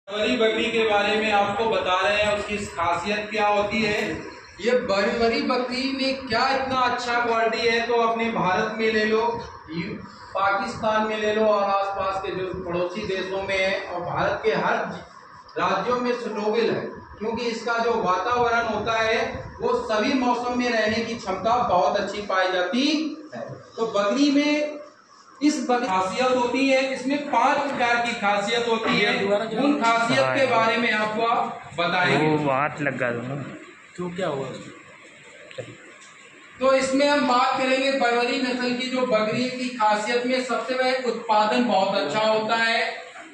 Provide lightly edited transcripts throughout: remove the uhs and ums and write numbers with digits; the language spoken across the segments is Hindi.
बरबरी बकरी के बारे में आपको बता रहे हैं, उसकी खासियत क्या होती है। ये बरबरी बकरी में क्या इतना अच्छा क्वालिटी है, तो अपने भारत में ले लो, पाकिस्तान में ले लो और आसपास के जो पड़ोसी देशों में है और भारत के हर राज्यों में सुटेबल है, क्योंकि इसका जो वातावरण होता है वो सभी मौसम में रहने की क्षमता बहुत अच्छी पाई जाती है। तो बकरी में इस खासियत होती है, इसमें 5 प्रकार की खासियत होती है। उन खासियत के बारे में आपको बताएंगे। वो हाथ लगा तो क्या हुआ? तो इसमें हम बात करेंगे बरबरी नस्ल की जो बकरी की खासियत में सबसे पहले उत्पादन बहुत अच्छा होता है।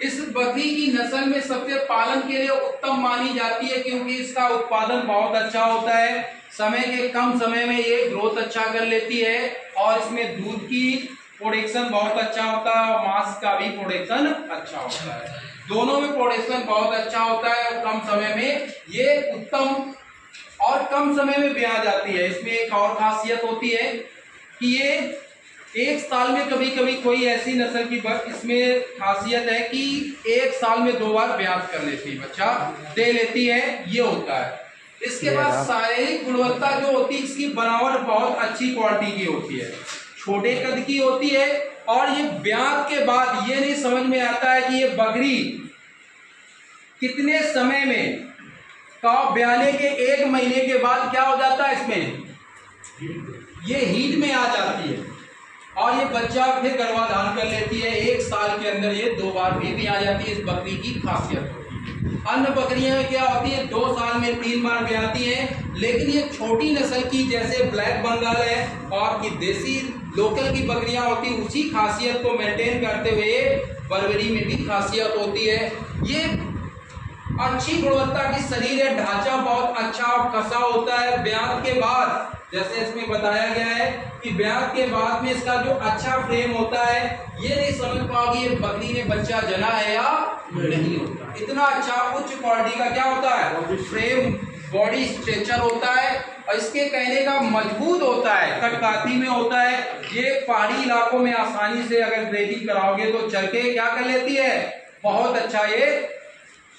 इस बकरी की नस्ल में सबसे पालन के लिए उत्तम मानी जाती है, क्योंकि इसका उत्पादन बहुत अच्छा होता है। समय के कम समय में ये ग्रोथ अच्छा कर लेती है और इसमें दूध की प्रोडक्शन बहुत अच्छा होता है और मांस का भी प्रोडक्शन अच्छा होता है। दोनों में प्रोडक्शन बहुत अच्छा होता है और कम समय में ये उत्तम और कम समय में ब्याह जाती है। इसमें एक और खासियत होती है कि ये एक साल में कभी कभी कोई ऐसी नस्ल की इसमें खासियत है कि एक साल में 2 बार ब्याह कर लेती है, बच्चा दे लेती है, ये होता है। इसके बाद शारीरिक गुणवत्ता जो होती है, इसकी बनावट बहुत अच्छी क्वालिटी की होती है, छोटे कद की होती है और ये ब्याह के बाद ये नहीं समझ में आता है कि ये बकरी कितने समय में ब्याने के 1 महीने के बाद क्या हो जाता है, इसमें ये हीट में आ जाती है और ये बच्चा फिर गर्भाधान कर लेती है। 1 साल के अंदर ये 2 बार भी आ जाती है। इस बकरी की खासियत होती है। अन्य बकरियां में क्या होती है, 2 साल में 3 बार ब्याती हैं, लेकिन ये छोटी नस्ल की जैसे ब्लैक बंगाल है और की देसी लोकल की बकरियां होती है, उसी खासियत को मेंटेन करते हुए बरबरी में भी खासियत होती है। ये अच्छी गुणवत्ता की शरीर है, ढांचा बहुत अच्छा और कसा होता है। ब्याह के बाद जैसे इसमें बताया गया है कि ब्याह के बाद में इसका जो अच्छा फ्रेम होता है, ये नहीं समझ पाओगे ये बकरी ने बच्चा जना है या नहीं होता। इतना अच्छा उच्च क्वालिटी का क्या होता है, फ्रेम, बॉडी स्ट्रक्चर होता है और इसके कहने का मजबूत होता है, कटकाती में होता है। ये पहाड़ी इलाकों में आसानी से अगर ब्रीडिंग कराओगे तो चल के क्या कर लेती है, बहुत अच्छा ये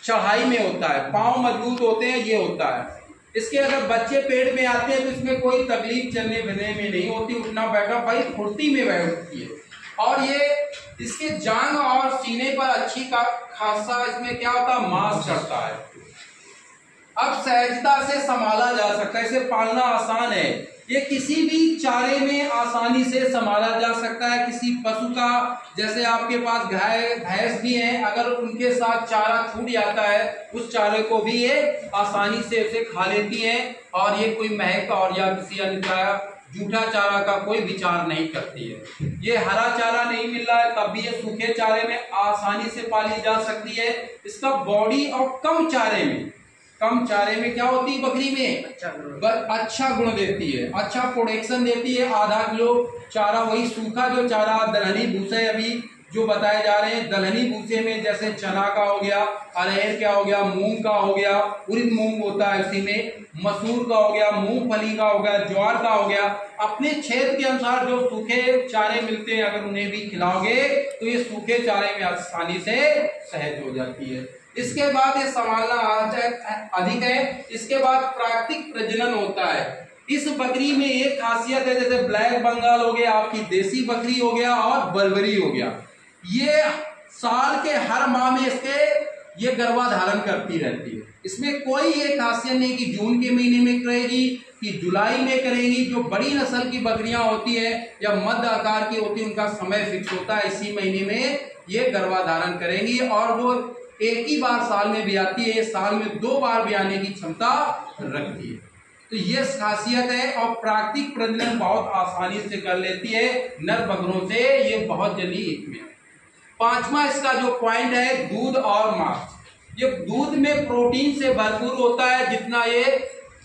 चढ़ाई में होता है, पांव मजबूत होते हैं, ये होता है। इसके अगर बच्चे पेट में आते हैं तो इसमें कोई तकलीफ चलने फिरने में नहीं होती, उठना बैठना भाई फुर्ती में बैठती है। और ये इसके जांघ और सीने पर अच्छी का खासा इसमें क्या होता है, मांस चढ़ता है। अब सहजता से संभाला जा सकता है, इसे पालना आसान है। ये किसी भी चारे में आसानी से संभाला जा सकता है। किसी पशु का, जैसे आपके पास गाय भैंस भी हैं, अगर उनके साथ चारा छूट जाता है, उस चारे को भी ये आसानी से उसे खा लेती हैं और ये कोई महक और या किसी अन्य जूठा चारा का कोई विचार नहीं करती है। ये हरा चारा नहीं मिल रहा है तब भी ये सूखे चारे में आसानी से पाली जा सकती है। इसका बॉडी और कम चारे में क्या होती है, बकरी में अच्छा गुण देती है, अच्छा प्रोडक्शन देती है। आधा किलो चारा, वही सूखा जो चारा दलहनी भूसे अभी जो बताए जा रहे हैं, दलहनी भूसे में जैसे चना का हो गया, अरहर का हो गया, मूंग का हो गया, उड़द मूंग होता है उसी में, मसूर का हो गया, मूंगफली का हो गया, ज्वार का हो गया। अपने क्षेत्र के अनुसार जो सूखे चारे मिलते हैं, अगर उन्हें भी खिलाओगे तो ये सूखे चारे में आसानी से सहज हो जाती है। इसके बाद ये संभालना अधिक है। इसके बाद प्राकृतिक प्रजनन होता है। इस बकरी में एक खासियत है, जैसे ब्लैक बंगाल हो गया, आपकी देसी बकरी हो गया और बरबरी हो गया, ये साल के हर माह में इसके ये गर्भाधारण करती रहती है। इसमें कोई ये खासियत नहीं कि जून के महीने में करेगी कि जुलाई में करेगी। जो बड़ी नस्ल की बकरियां होती है या मध्य आकार की होती है, उनका समय फिक्स होता है, इसी महीने में ये गर्भाधारण करेंगी और वो एक ही बार साल में ब्याती है। ये साल में 2 बार ब्याने की क्षमता रखती है। तो ये खासियत है और प्राकृतिक प्रजनन बहुत आसानी से कर लेती है नर बकरों से, ये बहुत जल्दी एक में। 5वां इसका जो पॉइंट है, दूध और मांस। ये दूध में प्रोटीन से भरपूर होता है, जितना ये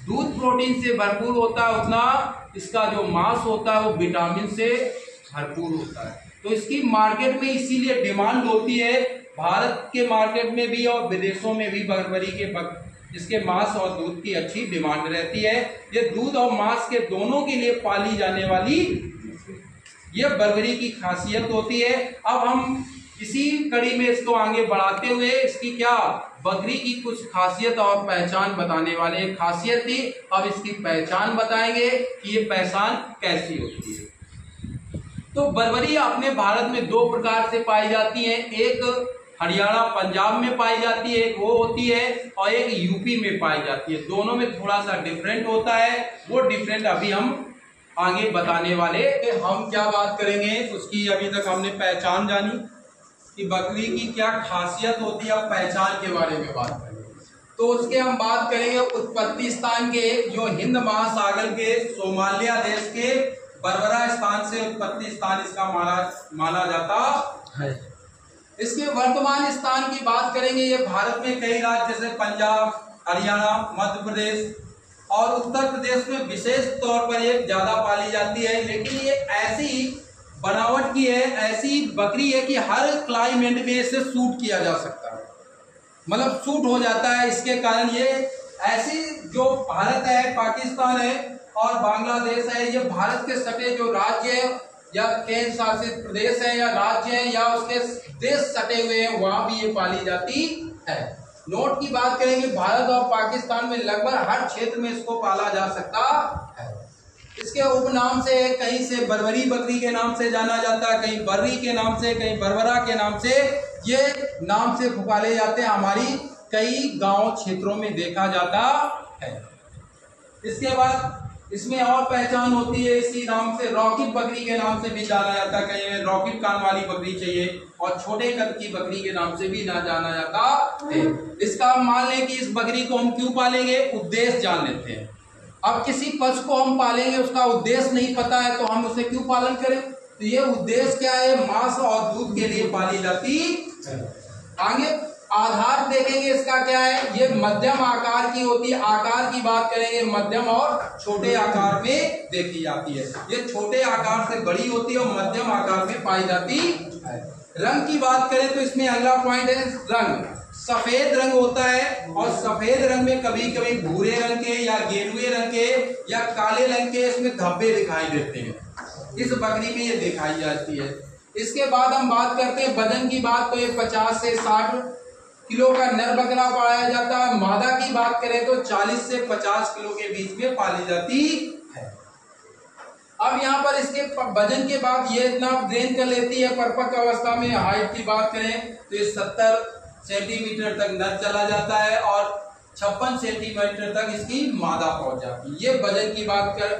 दूध प्रोटीन से भरपूर होता है उतना इसका जो मांस होता है वो विटामिन से भरपूर होता है। तो इसकी मार्केट में इसीलिए डिमांड होती है, भारत के मार्केट में भी और विदेशों में भी बरबरी के इसके मांस और दूध की अच्छी डिमांड रहती है। ये दूध और मांस के दोनों के लिए पाली जाने वाली ये बरबरी की खासियत होती है। अब हम इसी कड़ी में इसको आगे बढ़ाते हुए इसकी क्या बकरी की कुछ खासियत और पहचान बताने वाले। एक खासियत थी, अब इसकी पहचान बताएंगे कि ये पहचान कैसी होती है। तो बर्बरी अपने भारत में दो प्रकार से पाई जाती है, एक हरियाणा पंजाब में पाई जाती है, एक वो होती है, और एक यूपी में पाई जाती है। दोनों में थोड़ा सा डिफरेंट होता है, वो डिफरेंट अभी हम आगे बताने वाले। हम क्या बात करेंगे उसकी, अभी तक हमने पहचान जानी कि बकरी की क्या खासियत होती है, पहचान के बारे में बात करेंगे। तो उसके हम बात करेंगे उत्पत्ति स्थान के, जो हिंद महासागर के सोमालिया देश के बर्बरा स्थान से उत्पत्ति स्थान इसका माना जाता है। इसके वर्तमान स्थान की बात करेंगे, ये भारत में कई राज्य जैसे पंजाब, हरियाणा, मध्य प्रदेश और उत्तर प्रदेश में विशेष तौर पर ये ज्यादा पाली जाती है। लेकिन ये ऐसी बनावट की है, ऐसी बकरी है कि हर क्लाइमेट में इसे सूट किया जा सकता है, मतलब सूट हो जाता है। इसके कारण ये ऐसी, जो भारत है, पाकिस्तान है और बांग्लादेश है, ये भारत के सटे जो राज्य है या केंद्र शासित प्रदेश है या राज्य है या उसके देश सटे हुए हैं, वहां भी ये पाली जाती है। नोट की बात करेंगे, भारत और पाकिस्तान में लगभग हर क्षेत्र में इसको पाला जा सकता है। इसके उपनाम से, कहीं से बर्बरी बकरी के नाम से जाना जाता है, कहीं बर्री के नाम से, कहीं बर्बरा के नाम से, ये नाम से पुकारे जाते हैं। हमारी कई गांव क्षेत्रों में देखा जाता है। इसके बाद इसमें और पहचान होती है, इसी नाम से रॉकेट बकरी के नाम से भी जाना जाता है। कहीं रॉकेट कान वाली बकरी चाहिए, और छोटे कद की बकरी के नाम से भी ना जाना जाता है। इसका मान लें कि इस बकरी को हम क्यों पालेंगे, उद्देश्य जान लेते हैं। अब किसी पशु को हम पालेंगे, उसका उद्देश्य नहीं पता है, तो हम उसे क्यों पालन करें। तो ये उद्देश्य क्या है, मांस और दूध के लिए पाली जाती है। आगे आधार देखेंगे, इसका क्या है, ये मध्यम आकार की होती है। आकार की बात करेंगे, मध्यम और छोटे आकार में देखी जाती है। ये छोटे आकार से बड़ी होती है और मध्यम आकार में पाई जाती है। रंग की बात करें तो इसमें अगला पॉइंट है रंग। सफेद रंग होता है, और सफेद रंग में कभी कभी भूरे रंग के या गेरुए रंग के या काले रंग के इसमें धब्बे दिखाई देते हैं। इस बकरी में ये दिखाई जाती है। इसके बाद हम बात करते हैं वजन की बात, तो ये 50 से 60 किलो का नर बकरा पाया जाता है। मादा की बात करें तो 40 से 50 किलो के बीच में पाली जाती है। अब यहाँ पर इसके वजन के बाद ये इतना गेन कर लेती है परिपक्व अवस्था में। हाइट की बात करें तो ये 70 सेंटीमीटर तक नर चला जाता है और 56 सेंटीमीटर तक इसकी मादा पहुंच जाती है। ये वजन की बात कर,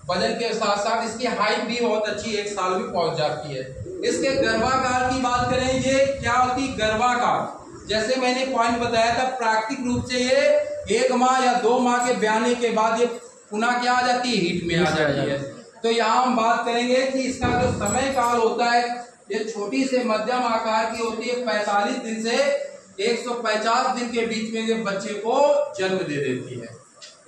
वजन के साथ साथ इसकी हाइट भी बहुत अच्छी 1 साल में पहुंच जाती है। इसके गर्भाकार की बात करें, ये क्या होती है गर्भाकार, जैसे मैंने पॉइंट बताया था, प्राकृतिक रूप से ये 1 माह या 2 माह के ब्याने के बाद ये पुनः क्या आ जाती है, हीट में आ जाती है। तो यहाँ हम बात करेंगे कि इसका जो समय काल होता है, ये छोटी से मध्यम आकार की होती है। 45 दिन से 150 दिन के बीच में ये बच्चे को जन्म दे देती है।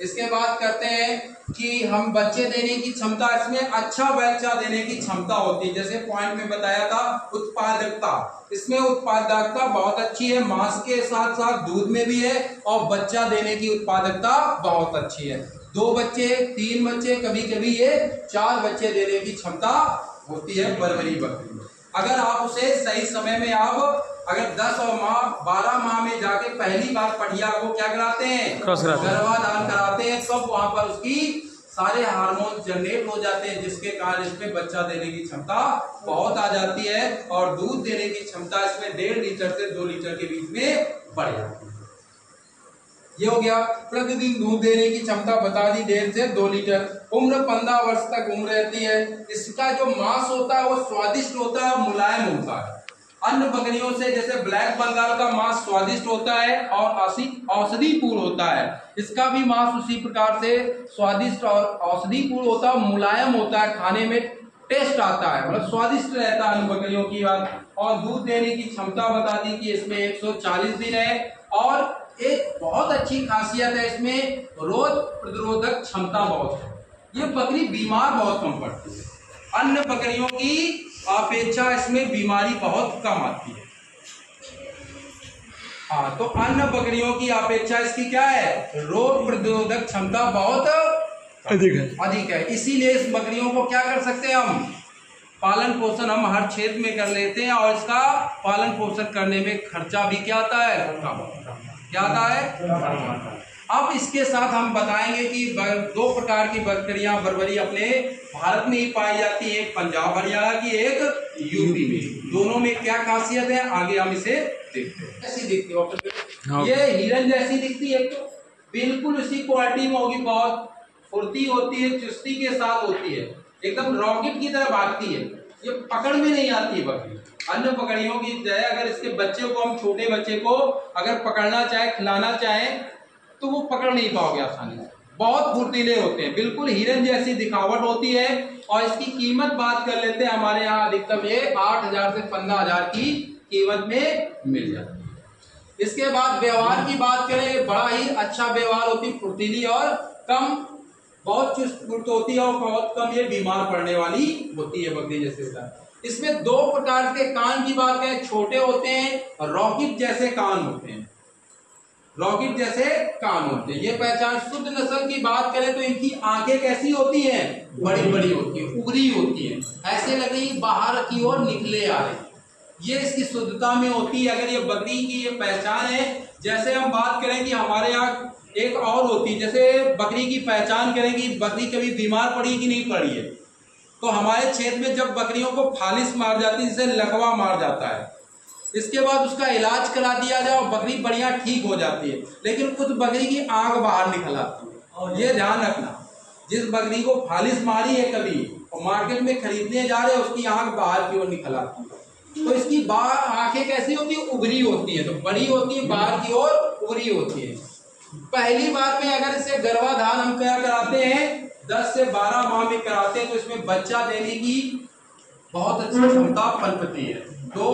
इसके बाद करते हैं कि हम बच्चे देने की क्षमता, इसमें अच्छा बच्चा देने की क्षमता होती है। जैसे पॉइंट में बताया था उत्पादकता, इसमें उत्पादकता बहुत अच्छी है, मांस के साथ साथ दूध में भी है, और बच्चा देने की उत्पादकता बहुत अच्छी है। 2 बच्चे, 3 बच्चे, कभी कभी ये 4 बच्चे देने की क्षमता होती है बर्बरी बकरी। अगर आप उसे सही समय में, आप अगर 10 और 12 माह में जाके पहली बार पढ़िया को क्या कराते हैं, गर्भाधान कराते हैं, सब वहां पर उसकी सारे हार्मोन जनरेट हो जाते हैं, जिसके कारण इसमें बच्चा देने की क्षमता बहुत आ जाती है, और दूध देने की क्षमता इसमें 1.5 लीटर से 2 लीटर के बीच में बढ़ जाती है। ये हो गया प्रतिदिन दूध देने की क्षमता बता दी, 1.5 से 2 लीटर। उम्र 15 वर्ष तक उम्र रहती है। इसका जो मांस होता है वो स्वादिष्ट होता है, मुलायम होता है। अन्य बकरियों से, जैसे ब्लैक बंगाल का मांस स्वादिष्ट होता है और औषधिपूर्ण होता है, इसका भी मांस उसी प्रकार से स्वादिष्ट और औषधिपूर्ण होता है, मुलायम होता है, खाने में टेस्ट आता है, मतलब स्वादिष्ट रहता है अन्य बकरियों की बात। और दूध देने की क्षमता बता दी कि इसमें 140 दिन है, और एक बहुत अच्छी खासियत है इसमें, रोग प्रतिरोधक क्षमता बहुत है। ये बकरी बीमार बहुत कम पड़ती है, अन्य बकरियों की अपेक्षा इसमें बीमारी बहुत कम आती है। हाँ, तो अन्य बकरियों की अपेक्षा इसकी क्या है, रोग प्रतिरोधक क्षमता बहुत अधिक है। इसीलिए इस बकरियों को क्या कर सकते हैं हम पालन पोषण हम हर क्षेत्र में कर लेते हैं और इसका पालन पोषण करने में खर्चा भी क्या आता है, क्या आता है। अब इसके साथ हम बताएंगे कि 2 प्रकार की बकरियां बर्बरी अपने भारत में ही पाई जाती है, एक पंजाब हरियाणा की, एक यूपी में। दोनों में क्या खासियत है आगे हम इसे देखते हैं। ऐसी दिखती है, ये हिरन जैसी दिखती है, तो बिल्कुल उसी क्वालिटी में होगी, बहुत फुर्ती होती है, चुस्ती के साथ होती है, एकदम रॉकेट की तरह भागती है। ये पकड़ में नहीं आती है बकरी अन्य बकरियों की जगह। अगर इसके बच्चे को हम, छोटे बच्चे को अगर पकड़ना चाहे, खिलाना चाहे, तो वो पकड़ नहीं पाओगे आसानी से। बहुत फुर्तीले होते हैं, बिल्कुल हिरन जैसी दिखावट होती है। और इसकी कीमत बात कर लेते हैं, हमारे यहाँ अधिकतम ये 8,000 से 15,000 की कीमत में मिल जाती है। इसके बाद व्यवहार की बात करें, बड़ा ही अच्छा व्यवहार होती है, फुर्तीली और कम, बहुत चुस्त होती है और बहुत कम ये बीमार पड़ने वाली होती है बकरी जैसे। इसमें 2 प्रकार के कान की बात करें, छोटे होते हैं और रॉकेट जैसे कान होते हैं, रॉकेट जैसे कान होते हैं। ये पहचान। शुद्ध नस्ल की बात करें तो इनकी आंखें कैसी होती हैं, बड़ी बड़ी होती है, उभरी होती है, ऐसे लग रही बाहर की ओर निकले आ रही। ये इसकी शुद्धता में होती है। अगर ये बकरी की ये पहचान है। जैसे हम बात करें कि हमारे यहाँ एक और होती है, जैसे बकरी की पहचान करें कि बकरी कभी बीमार पड़ी कि नहीं पड़ी है, तो हमारे क्षेत्र में जब बकरियों को फालिस मार जाती है, जिसे लकवा मार जाता है, इसके बाद उसका इलाज करा दिया जाए और बकरी बढ़िया ठीक हो जाती है, लेकिन खुद बकरी की आंख बाहर निकल आती है। और ये ध्यान रखना, जिस बकरी को फालिस मारी है कभी और मार्केट में खरीदने जा रहे हैं, उसकी आंख बाहर की ओर निकल आती है। तो इसकी आंखें कैसी होती है, उभरी होती है, तो बड़ी होती है, बाहर की ओर उभरी होती है। पहली बार में अगर इसे गर्भाधान हम क्या कराते हैं, 10 से 12 माह में कराते हैं, तो इसमें बच्चा देने की बहुत अच्छी क्षमता पनपती है। 2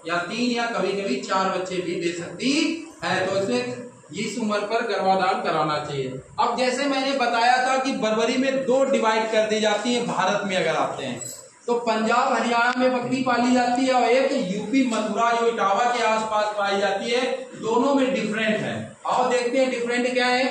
या 3 या कभी कभी 4 बच्चे भी दे सकती है। तो इसमें इस उम्र पर गर्भाधान कराना चाहिए। अब जैसे मैंने बताया था कि बर्बरी में 2 डिवाइड कर दी जाती है भारत में। अगर आते हैं तो पंजाब हरियाणा में बकरी पाली जाती है और एक यूपी मथुरा जो इटावा के आसपास पाई जाती है। दोनों में डिफरेंट है। आओ देखते हैं डिफरेंट क्या है।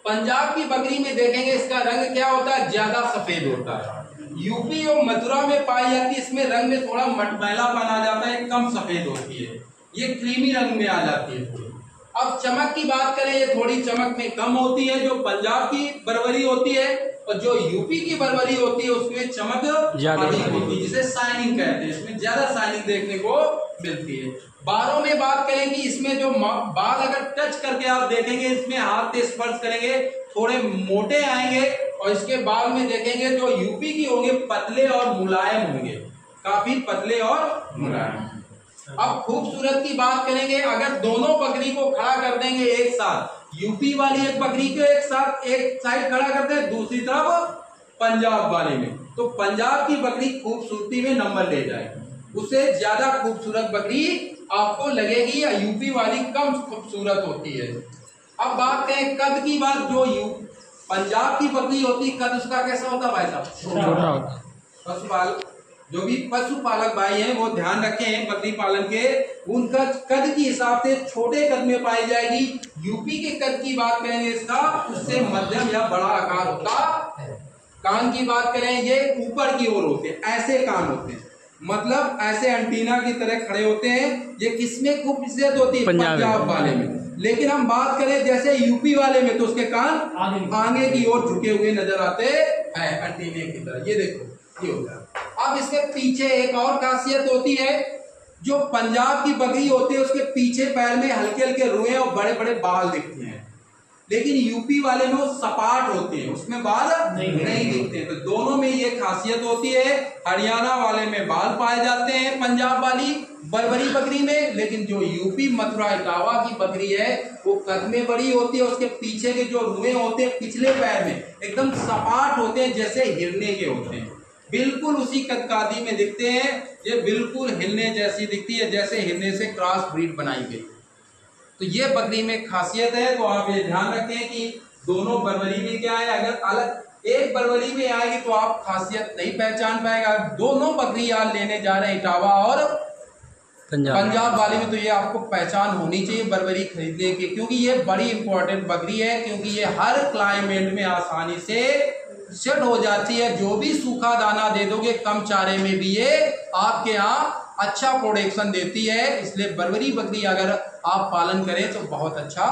पंजाब की बकरी में देखेंगे इसका रंग क्या होता है, ज्यादा सफेद होता है। यूपी और मथुरा में पाई जाती है, इसमें रंग में थोड़ा मटमैलापन आ जाता है, कम सफेद होती है, ये क्रीमी रंग में आ जाती है थोड़ी। अब चमक की बात करें, ये थोड़ी चमक में कम होती है जो पंजाब की बर्बरी होती है, और जो यूपी की बर्बरी होती है उसमें चमक ज्यादा होती है, जिसे शाइनिंग कहते हैं। इसमें ज्यादा शाइनिंग देखने को मिलती है। बालों में बात करें कि इसमें जो बाल अगर टच करके आप देखेंगे, इसमें हाथ से स्पर्श करेंगे, थोड़े मोटे आएंगे, और इसके बाल में देखेंगे जो यूपी की होंगे पतले और मुलायम होंगे, काफी पतले और मुलायम। अब खूबसूरत की बात करेंगे, अगर दोनों बकरी को खड़ा कर देंगे एक साथ, यूपी वाली एक बकरी को एक साथ एक साइड खड़ा कर दे, दूसरी तरफ पंजाब वाले में, तो पंजाब की बकरी खूबसूरती में नंबर ले जाएगी। उससे ज्यादा खूबसूरत बकरी आपको लगेगी, या यूपी वाली कम खूबसूरत होती है। अब बात करें कद की बात, जो पंजाब की बकरी होती है कद उसका कैसा होता है भाई साहब, छोटा होता। पशुपालक जो भी पशुपालक भाई हैं वो ध्यान रखें बकरी पालन के, उनका कद के हिसाब से छोटे कद में पाई जाएगी। यूपी के कद की बात करेंगे इसका, उससे मध्यम या बड़ा आकार होता है। कान की बात करें, ये ऊपर की ओर होते हैं, ऐसे कान होते हैं, मतलब ऐसे एंटीना की तरह खड़े होते हैं। ये किसमें खूबसूरत होती है, पंजाब वाले में। लेकिन हम बात करें जैसे यूपी वाले में, तो उसके कान आगे की ओर झुके हुए नजर आते हैं एंटीने की तरह। ये देखो ये होता है। अब इसके पीछे एक और खासियत होती है, जो पंजाब की बकरी होती है उसके पीछे पैर में हल्के हल्के रुए और बड़े बड़े बाल दिखते हैं, लेकिन यूपी वाले में वो सपाट होते हैं, उसमें बाल नहीं दिखते। तो दोनों में ये खासियत होती है। हरियाणा वाले में बाल पाए जाते हैं पंजाब वाली बर्बरी बकरी में, लेकिन जो यूपी मथुरा इटावा की बकरी है वो कद में बड़ी होती है, उसके पीछे के जो रुए होते हैं पिछले पैर में एकदम सपाट होते हैं, जैसे हिरने के होते हैं, बिल्कुल उसी कदकादी में दिखते हैं। ये बिल्कुल हिरने जैसी दिखती है, जैसे हिरने से क्रॉस ब्रीड बनाई गई। तो ये बकरी में खासियत है। तो आप ये ध्यान रखें कि दोनों बर्बरी में क्या है, अगर अलग एक बर्बरी में आएगी तो आप खासियत नहीं पहचान पाएगा। दोनों बकरी आप लेने जा रहे हैं इटावा और पंजाब वाले में, तो ये आपको पहचान होनी चाहिए बर्बरी खरीदने की, क्योंकि ये बड़ी इंपॉर्टेंट बकरी है, क्योंकि ये हर क्लाइमेट में आसानी से सेट हो जाती है। जो भी सूखा दाना दे दोगे कम चारे में भी ये आपके यहाँ अच्छा प्रोडक्शन देती है। इसलिए बर्बरी बकरी अगर आप पालन करें तो बहुत अच्छा